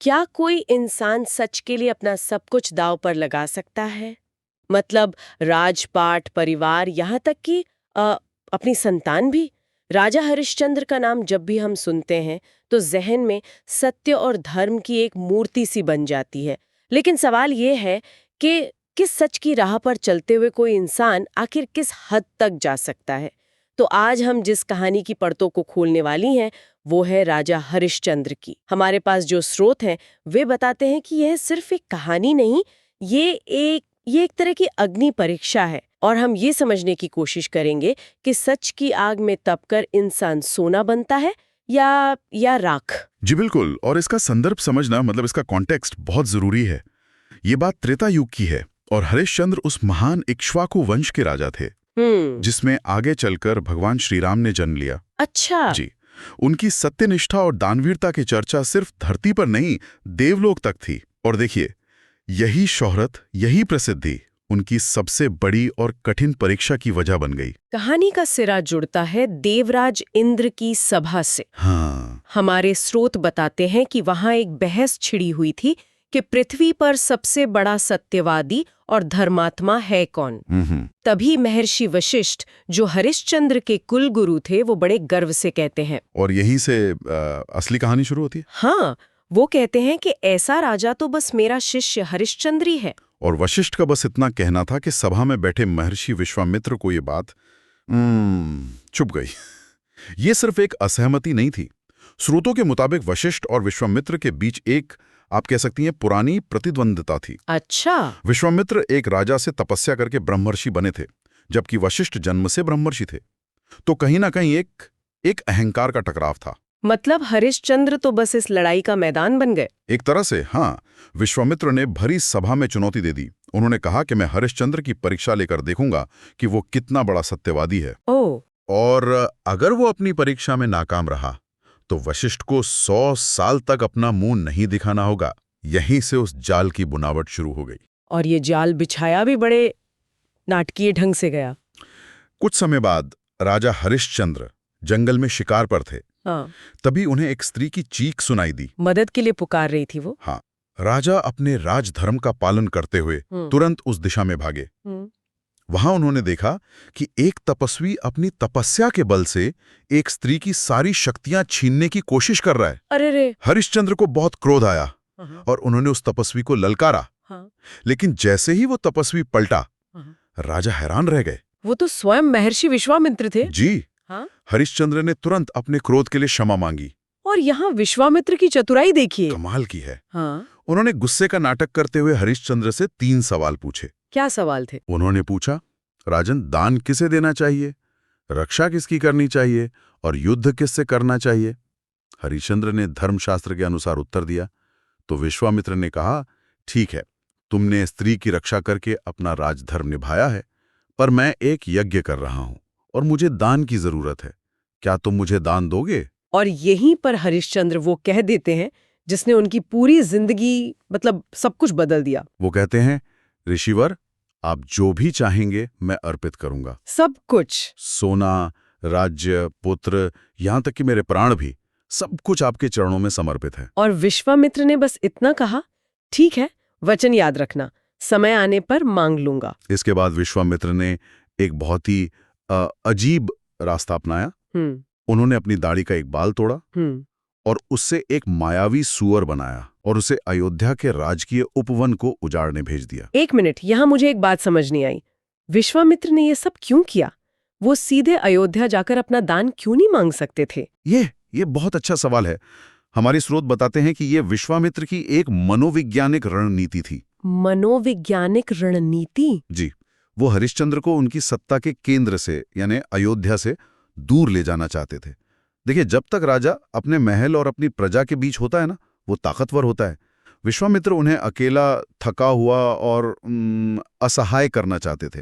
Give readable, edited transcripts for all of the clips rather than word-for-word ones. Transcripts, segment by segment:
क्या कोई इंसान सच के लिए अपना सब कुछ दांव पर लगा सकता है? मतलब राजपाट, परिवार, यहाँ तक कि अपनी संतान भी। राजा हरिश्चंद्र का नाम जब भी हम सुनते हैं तो जहन में सत्य और धर्म की एक मूर्ति सी बन जाती है। लेकिन सवाल ये है कि किस सच की राह पर चलते हुए कोई इंसान आखिर किस हद तक जा सकता है। तो आज हम जिस कहानी की परतों को खोलने वाली हैं वो है राजा हरिश्चंद्र की। हमारे पास जो स्रोत हैं वे बताते हैं कि यह सिर्फ एक कहानी नहीं, ये एक तरह की अग्नि परीक्षा है। और हम ये समझने की कोशिश करेंगे कि सच की आग में तपकर इंसान सोना बनता है या राख। जी बिल्कुल, और इसका संदर्भ समझना, मतलब इसका कॉन्टेक्स्ट बहुत जरूरी है। ये बात त्रेता युग की है और हरिश्चंद्र उस महान इक्ष्वाकु वंश के राजा थे जिसमें आगे चलकर भगवान श्री राम ने जन्म लिया। अच्छा जी, उनकी सत्यनिष्ठा और दानवीरता की चर्चा सिर्फ धरती पर नहीं, देवलोक तक थी। और देखिए, यही शोहरत, यही प्रसिद्धि उनकी सबसे बड़ी और कठिन परीक्षा की वजह बन गई। कहानी का सिरा जुड़ता है देवराज इंद्र की सभा से। हाँ, हमारे स्रोत बताते हैं कि वहां एक बहस छिड़ी हुई थी कि पृथ्वी पर सबसे बड़ा सत्यवादी और धर्मात्मा है कौन। तभी महर्षि वशिष्ठ, जो हरिश्चंद्र के कुल गुरु थे, वो बड़े गर्व से कहते हैं, और यहीं से असली कहानी शुरू होती है। हाँ, वो कहते हैं कि ऐसा राजा तो बस मेरा शिष्य हरिश्चंद्र ही है। और वशिष्ठ का बस इतना कहना था कि सभा में बैठे महर्षि विश्वामित्र को ये बात चुभ गई। ये सिर्फ एक असहमति नहीं थी। स्रोतों के मुताबिक वशिष्ठ और विश्वामित्र के बीच एक, आप कह सकती हैं, पुरानी प्रतिद्वंदिता थी। अच्छा। विश्वामित्र एक राजा से तपस्या करके ब्रह्मर्षि बने थे, जबकि वशिष्ठ जन्म से ब्रह्मर्षि थे। तो कहीं ना कहीं एक अहंकार का टकराव था। मतलब हरिश्चंद्र तो बस इस लड़ाई का मैदान बन गए। एक तरह से हाँ। विश्वामित्र ने भरी सभा में चुनौती दे दी। उन्होंने कहा कि मैं हरिश्चंद्र की परीक्षा लेकर देखूंगा कि वो कितना बड़ा सत्यवादी है। और अगर वो अपनी परीक्षा में नाकाम रहा तो वशिष्ठ को 100 साल तक अपना मुंह नहीं दिखाना होगा। यहीं से उस जाल की बुनावट शुरू हो गई। और ये जाल बिछाया भी बड़े नाटकीय ढंग से गया। कुछ समय बाद राजा हरिश्चंद्र जंगल में शिकार पर थे। हाँ। तभी उन्हें एक स्त्री की चीख सुनाई दी। मदद के लिए पुकार रही थी वो। हाँ। राजा अपने राजधर्म का पालन करते हुए तुरंत उस दिशा में भागे। वहां उन्होंने देखा कि एक तपस्वी अपनी तपस्या के बल से एक स्त्री की सारी शक्तियां छीनने की कोशिश कर रहा है। अरे रे। हरिश्चंद्र को बहुत क्रोध आया और उन्होंने उस तपस्वी को ललकारा। लेकिन जैसे ही वो तपस्वी पलटा, राजा हैरान रह गए। वो तो स्वयं महर्षि विश्वामित्र थे। जी। हरिश्चंद्र ने तुरंत अपने क्रोध के लिए क्षमा मांगी। और यहाँ विश्वामित्र की चतुराई देखिए, कमाल की है। उन्होंने गुस्से का नाटक करते हुए हरिश्चंद्र से 3 सवाल पूछे। क्या सवाल थे? उन्होंने पूछा, राजन, दान किसे देना चाहिए, रक्षा किसकी करनी चाहिए और युद्ध किससे करना चाहिए? हरिश्चंद्र ने धर्मशास्त्र के अनुसार उत्तर दिया। तो विश्वामित्र ने कहा, ठीक है, तुमने स्त्री की रक्षा करके अपना राजधर्म निभाया है, पर मैं एक यज्ञ कर रहा हूं और मुझे दान की जरूरत है। क्या तुम मुझे दान दोगे? और यहीं पर हरिश्चंद्र वो कह देते हैं जिसने उनकी पूरी जिंदगी, मतलब सब कुछ बदल दिया। वो कहते हैं, ऋषिवर, आप जो भी चाहेंगे मैं अर्पित करूंगा। सब कुछ? सोना, राज्य, पुत्र, यहां तक कि मेरे प्राण भी, सब कुछ आपके चरणों में समर्पित है। और विश्वामित्र ने बस इतना कहा, ठीक है, वचन याद रखना, समय आने पर मांग लूंगा। इसके बाद विश्वामित्र ने एक बहुत ही अजीब रास्ता अपनाया। उन्होंने अपनी दाढ़ी का एक बाल तोड़ा और उससे एक मायावी सुअर बनाया और उसे अयोध्या के राजकीय उपवन को उजाड़ने भेज दिया। एक मिनट, यहाँ मुझे एक बात समझ नहीं आई। विश्वामित्र ने ये सब क्यों किया? वो सीधे अयोध्या जाकर अपना दान क्यों नहीं मांग सकते थे? ये बहुत अच्छा सवाल है। हमारे स्रोत बताते हैं कि ये विश्वामित्र की एक मनोवैज्ञानिक रणनीति थी। मनोवैज्ञानिक रणनीति? जी। वो हरिश्चंद्र को उनकी सत्ता के केंद्र से, यानी अयोध्या से दूर ले जाना चाहते थे। देखिए, जब तक राजा अपने महल और अपनी प्रजा के बीच होता है ना, वो ताकतवर होता है। विश्वामित्र उन्हें अकेला, थका हुआ और असहाय करना चाहते थे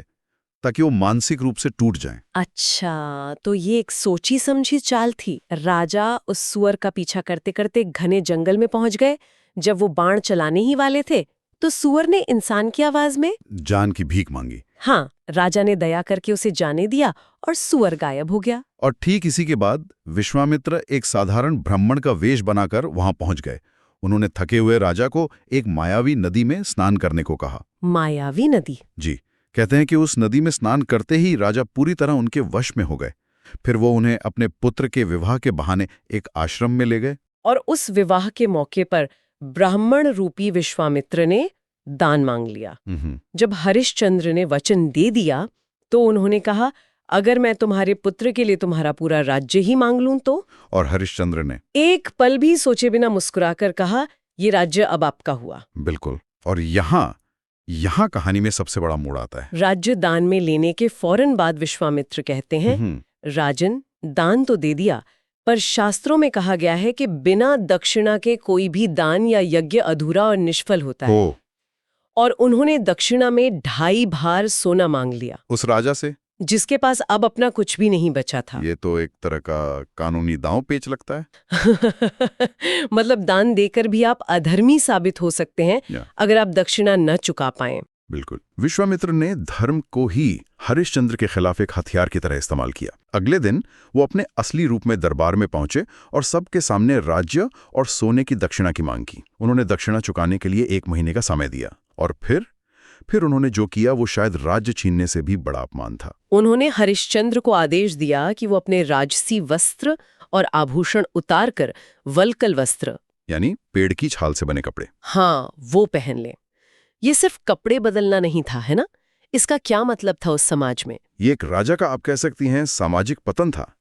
ताकि वो मानसिक रूप से टूट जाएं। अच्छा, तो ये एक सोची समझी चाल थी। राजा उस सुअर का पीछा करते करते घने जंगल में पहुंच गए। जब वो बाण चलाने ही वाले थे तो सुअर ने इंसान की आवाज में जान की भीख मांगी। हाँ, राजा ने दया करके उसे जाने दिया और सुअर गायब हो गया। और ठीक इसी के बाद विश्वामित्र एक साधारण ब्राह्मण का वेश बनाकर वहां पहुंच गए। उन्होंने थके हुए राजा को एक मायावी नदी में स्नान करने को कहा। मायावी नदी? जी, कहते हैं कि उस नदी में स्नान करते ही राजा पूरी तरह उनके वश में हो गए। फिर वो उन्हें अपने पुत्र के विवाह के बहाने एक आश्रम में ले गए। और उस विवाह के मौके पर ब्राह्मण रूपी विश्वामित्र ने दान मांग लिया। जब हरिश्चंद्र ने वचन दे दिया तो उन्होंने कहा, अगर मैं तुम्हारे पुत्र के लिए तुम्हारा पूरा राज्य ही मांग लूं तो? और हरिश्चंद्र ने एक पल भी सोचे बिना मुस्कुराकर कहा, ये राज्य अब आपका हुआ। बिल्कुल। और यहाँ कहानी में सबसे बड़ा मोड़ आता है। राज्य दान में लेने के फौरन बाद विश्वामित्र कहते हैं, राजन, दान तो दे दिया, पर शास्त्रों में कहा गया है कि बिना दक्षिणा के कोई भी दान या यज्ञ अधूरा और निष्फल होता है। और उन्होंने दक्षिणा में 2.5 भार सोना मांग लिया उस राजा से, जिसके पास अब अपना कुछ भी नहीं बचा था। ये तो एक तरह का कानूनी दांव पेच लगता है। मतलब दान देकर भी आप अधर्मी साबित हो सकते हैं अगर आप दक्षिणा न चुका पाएं। बिल्कुल। विश्वामित्र ने धर्म को ही हरिश्चंद्र के खिलाफ एक हथियार की तरह इस्तेमाल किया। अगले दिन वो अपने असली रूप में दरबार में पहुंचे और सबके सामने राज्य और सोने की दक्षिणा की मांग की। उन्होंने दक्षिणा चुकाने के लिए 1 महीने का समय दिया और फिर उन्होंने जो किया वो शायद राज्य छीनने से भी बड़ा अपमान था। उन्होंने हरिश्चंद्र को आदेश दिया कि वो अपने राजसी वस्त्र और आभूषण उतारकर वल्कल वस्त्र, यानी पेड़ की छाल से बने कपड़े, हाँ, वो पहन ले। ये सिर्फ कपड़े बदलना नहीं था, है ना? इसका क्या मतलब था उस समाज में? ये एक राजा का, आप कह सकती हैं, सामाजिक पतन था।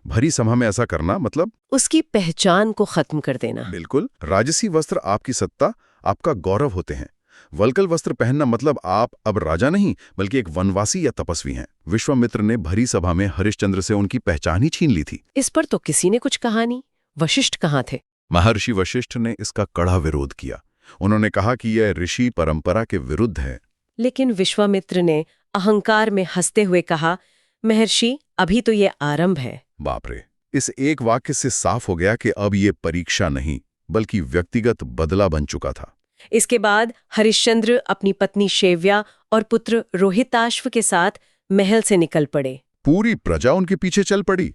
भरी सभा में ऐसा करना मतलब उसकी पहचान को खत्म कर देना। बिल्कुल। राजसी वस्त्र आपकी सत्ता, आपका गौरव होते हैं। वल्कल वस्त्र पहनना मतलब आप अब राजा नहीं बल्कि एक वनवासी या तपस्वी हैं। विश्वामित्र ने भरी सभा में हरिश्चंद्र से उनकी पहचान ही छीन ली थी। इस पर तो किसी ने कुछ कहा नहीं। वशिष्ठ कहाँ थे? महर्षि वशिष्ठ ने इसका कड़ा विरोध किया। उन्होंने कहा कि यह ऋषि परंपरा के विरुद्ध है। लेकिन विश्वामित्र ने अहंकार में हंसते हुए कहा, महर्षि, अभी तो ये आरंभ है। बाप रे! इस एक वाक्य से साफ हो गया कि अब ये परीक्षा नहीं बल्कि व्यक्तिगत बदला बन चुका था। इसके बाद हरिश्चंद्र अपनी पत्नी शेव्या और पुत्र रोहिताश्व के साथ महल से निकल पड़े। पूरी प्रजा उनके पीछे चल पड़ी,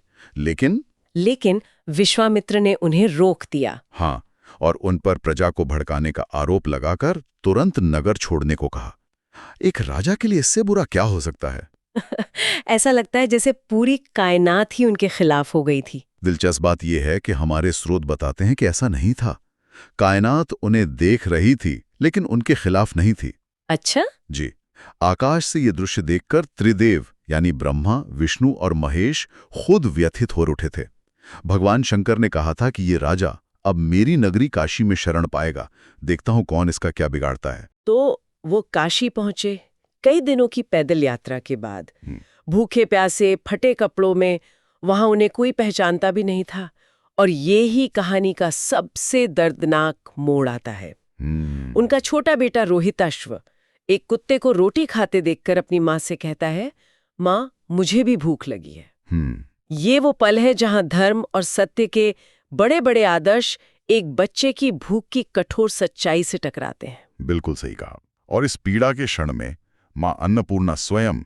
लेकिन विश्वामित्र ने उन्हें रोक दिया। हाँ, और उन पर प्रजा को भड़काने का आरोप लगाकर तुरंत नगर छोड़ने को कहा। एक राजा के लिए इससे बुरा क्या हो सकता है? ऐसा लगता है जैसे पूरी कायनात ही उनके खिलाफ हो गई थी। दिलचस्प बात यह है कि हमारे स्रोत बताते हैं कि ऐसा नहीं था। कायनात उन्हें देख रही थी लेकिन उनके खिलाफ नहीं थी। अच्छा? जी। आकाश से ये दृश्य देखकर त्रिदेव यानी ब्रह्मा, विष्णु और महेश खुद व्यथित हो उठे थे। भगवान शंकर ने कहा था कि ये राजा अब मेरी नगरी काशी में शरण पाएगा, देखता हूं कौन इसका क्या बिगाड़ता है। तो वो काशी पहुंचे। कई दिनों की पैदल यात्रा के बाद, भूखे प्यासे, फटे कपड़ों में, वहां उन्हें कोई पहचानता भी नहीं था। और ये ही कहानी का सबसे दर्दनाक मोड़ आता है। उनका छोटा बेटा रोहिताश्व एक कुत्ते को रोटी खाते देखकर अपनी माँ से कहता है, माँ, मुझे भी भूख लगी है। ये वो पल है जहां धर्म और सत्य के बड़े बड़े आदर्श एक बच्चे की भूख की कठोर सच्चाई से टकराते हैं। बिल्कुल सही कहा। और इस पीड़ा के क्षण में माँ अन्नपूर्णा स्वयं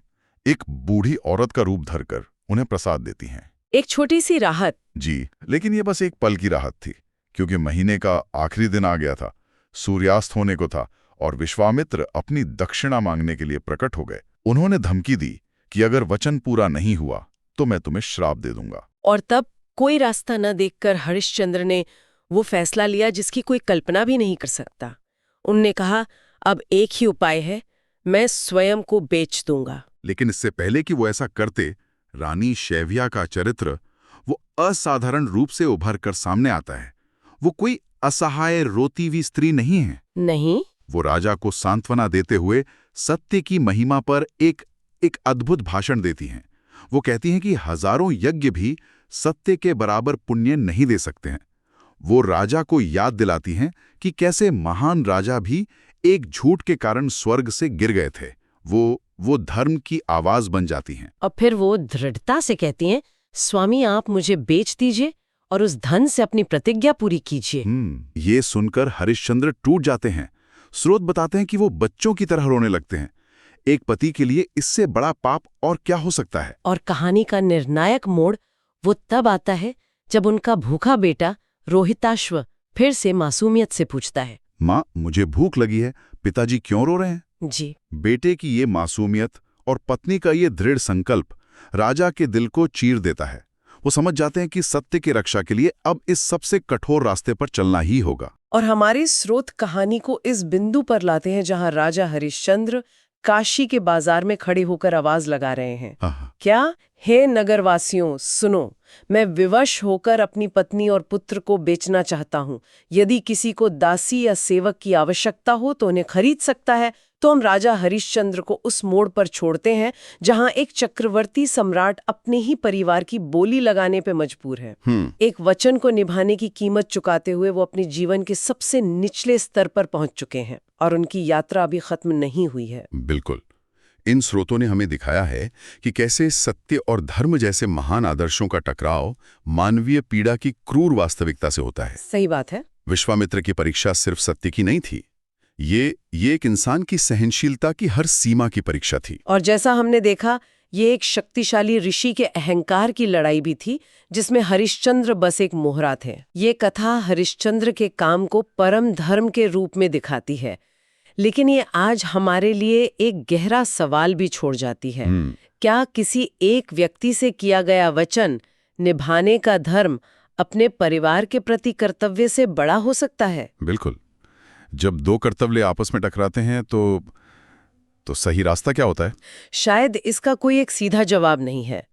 एक बूढ़ी औरत का रूप धरकर उन्हें प्रसाद देती हैं। एक छोटी सी राहत। जी, लेकिन ये बस एक पल की राहत थी, क्योंकि महीने का आखिरी दिन आ गया था, सूर्यास्त होने को था और विश्वामित्र अपनी दक्षिणा मांगने के लिए प्रकट हो गए। उन्होंने धमकी दी कि अगर वचन पूरा नहीं हुआ तो मैं तुम्हें श्राप दे दूंगा। और तब कोई रास्ता न देखकर हरिश्चंद्र ने वो फैसला लिया जिसकी कोई कल्पना भी नहीं कर सकता। उनने कहा, अब एक ही उपाय है, मैं स्वयं को बेच दूंगा। लेकिन इससे पहले कि वो ऐसा करते, रानी शैव्या का चरित्र वो असाधारण रूप से उभर कर सामने आता है। वो कोई असहाय रोती हुई स्त्री नहीं है। नहीं, वो राजा को सांत्वना देते हुए सत्य की महिमा पर एक अद्भुत भाषण देती हैं। वो कहती हैं कि हजारों यज्ञ भी सत्य के बराबर पुण्य नहीं दे सकते हैं। वो राजा को याद दिलाती हैं कि कैसे महान राजा भी एक झूठ के कारण स्वर्ग से गिर गए थे। वो धर्म की आवाज बन जाती हैं। और फिर वो दृढ़ता से कहती हैं, स्वामी, आप मुझे बेच दीजिए और उस धन से अपनी प्रतिज्ञा पूरी कीजिए। ये सुनकर हरिश्चंद्र टूट जाते हैं। स्रोत बताते हैं कि वो बच्चों की तरह रोने लगते हैं। एक पति के लिए इससे बड़ा पाप और क्या हो सकता है? और कहानी का निर्णायक मोड़ वो तब आता है जब उनका भूखा बेटा रोहिताश्व फिर से मासूमियत से पूछता है। माँ, मुझे भूख लगी है, पिताजी क्यों रो रहे हैं? जी, बेटे की ये मासूमियत और पत्नी का ये दृढ़ संकल्प राजा के दिल को चीर देता है। वो समझ जाते हैं कि सत्य की रक्षा के लिए अब इस सबसे कठोर रास्ते पर चलना ही होगा। और हमारी स्रोत कहानी को इस बिंदु पर लाते हैं जहां राजा हरिश्चंद्र काशी के बाजार में खड़े होकर आवाज लगा रहे हैं। हाँ, क्या? हे नगरवासियों, सुनो, मैं विवश होकर अपनी पत्नी और पुत्र को बेचना चाहता हूँ। यदि किसी को दासी या सेवक की आवश्यकता हो तो उन्हें खरीद सकता है। तो हम राजा हरिश्चंद्र को उस मोड़ पर छोड़ते हैं जहां एक चक्रवर्ती सम्राट अपने ही परिवार की बोली लगाने पे मजबूर है। एक वचन को निभाने की कीमत चुकाते हुए वो अपने जीवन के सबसे निचले स्तर पर पहुंच चुके हैं और उनकी यात्रा अभी खत्म नहीं हुई है। बिल्कुल। इन स्रोतों ने हमें दिखाया है कि कैसे सत्य और धर्म जैसे महान आदर्शों का टकराव मानवीय पीड़ा की क्रूर वास्तविकता से होता है। सही बात है। विश्वामित्र की परीक्षा सिर्फ सत्य की नहीं थी, ये एक इंसान की सहनशीलता की हर सीमा की परीक्षा थी। और जैसा हमने देखा, ये एक शक्तिशाली ऋषि के अहंकार की लड़ाई भी थी जिसमें हरिश्चंद्र बस एक मोहरा थे। ये कथा हरिश्चंद्र के काम को परम धर्म के रूप में दिखाती है, लेकिन ये आज हमारे लिए एक गहरा सवाल भी छोड़ जाती है। क्या किसी एक व्यक्ति से किया गया वचन निभाने का धर्म अपने परिवार के प्रति कर्तव्य से बड़ा हो सकता है? बिल्कुल। जब दो कर्तव्य आपस में टकराते हैं तो सही रास्ता क्या होता है? शायद इसका कोई एक सीधा जवाब नहीं है।